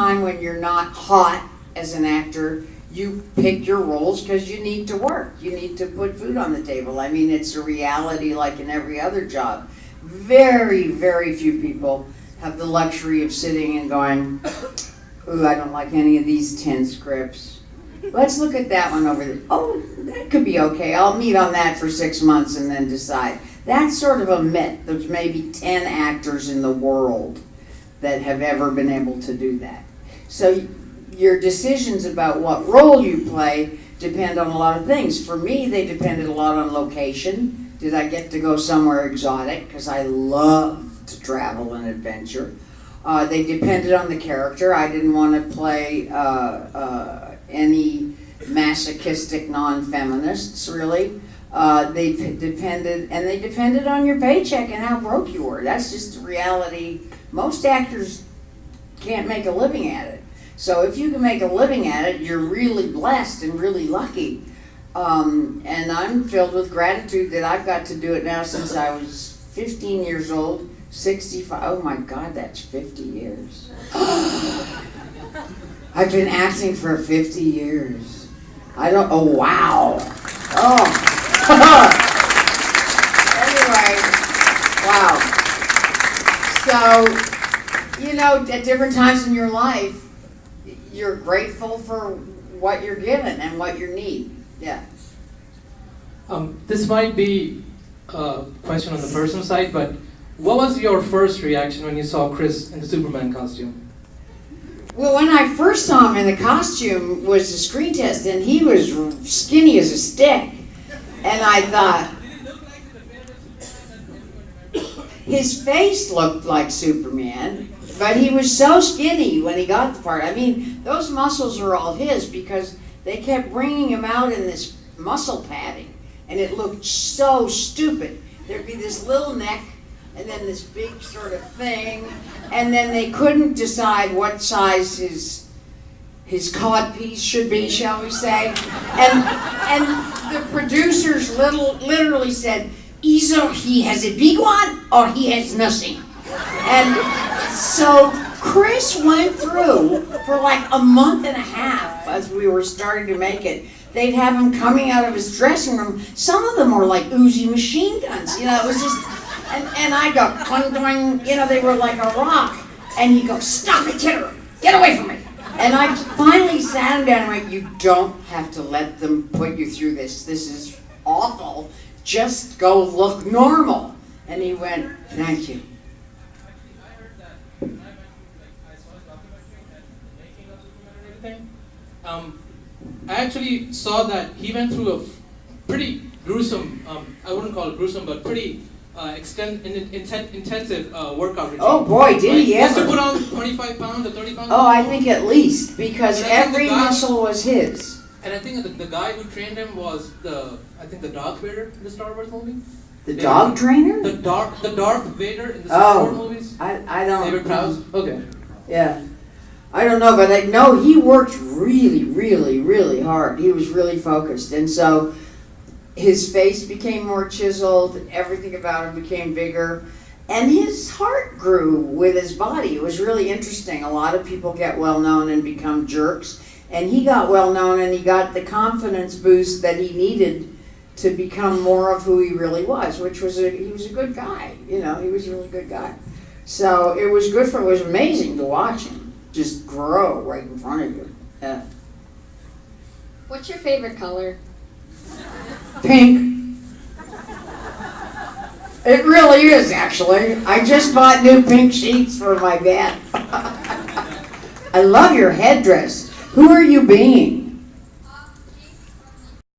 time when you're not hot as an actor, you pick your roles because you need to work. You need to put food on the table. I mean, it's a reality like in every other job. Very, very few people have the luxury of sitting and going, ooh, I don't like any of these 10 scripts. Let's look at that one over there. Oh, that could be okay. I'll meet on that for 6 months and then decide. That's sort of a myth. There's maybe 10 actors in the world that have ever been able to do that. So your decisions about what role you play depend on a lot of things. For me, they depended a lot on location. Did I get to go somewhere exotic? Because I love to travel and adventure. They depended on the character. I didn't want to play any masochistic non-feminists, really. They depended on your paycheck and how broke you were. That's just the reality. Most actors can't make a living at it. So if you can make a living at it, you're really blessed and really lucky. And I'm filled with gratitude that I've got to do it now since I was 15 years old, 65. Oh my God, that's 50 years. I've been acting for 50 years. Oh wow. Oh. Anyway, wow. So, you know, at different times in your life, you're grateful for what you're given and what you need. Yeah. This might be a question on the personal side, but what was your first reaction when you saw Chris in the Superman costume? Well, when I first saw him in the costume was a screen test, and he was skinny as a stick. And I thought, his face looked like Superman, but he was so skinny when he got the part. I mean, those muscles are all his because they kept bringing him out in this muscle padding, and it looked so stupid. There'd be this little neck, and then this big sort of thing, and then they couldn't decide what size his codpiece should be, shall we say. And the producers literally said, either he has a big one or he has nothing. And so Chris went through for like a month and a half as we were starting to make it. They'd have him coming out of his dressing room. Some of them were like Uzi machine guns. You know, it was just, and I go, clang, clang, you know, they were like a rock. And he'd go, stop it, get away from me. And I finally sat him down and went, you don't have to let them put you through this. This is awful. Just go look normal. And he went, thank you. I actually saw that he went through a pretty gruesome, I wouldn't call it gruesome, but pretty intensive workout regime. Oh boy, did he ever. He ever. put on 25 pounds or 30 pounds? Oh, I think at least, because every muscle was his. And I think the guy who trained him was the Darth Vader in the Star Wars movie. The dog trainer? The Darth Vader in the Star Wars movies. I don't. David Prowse? Okay. Yeah. I don't know, but I know he worked really, really, really hard. He was really focused. And so his face became more chiseled, everything about him became bigger, and his heart grew with his body. It was really interesting. A lot of people get well known and become jerks, and he got well known and he got the confidence boost that he needed to become more of who he really was, which was he was a good guy. You know, he was a really good guy. So it was good it was amazing to watch him just grow right in front of you. Yeah. What's your favorite color? Pink. It really is, actually. I just bought new pink sheets for my bed. I love your headdress. Who are you being?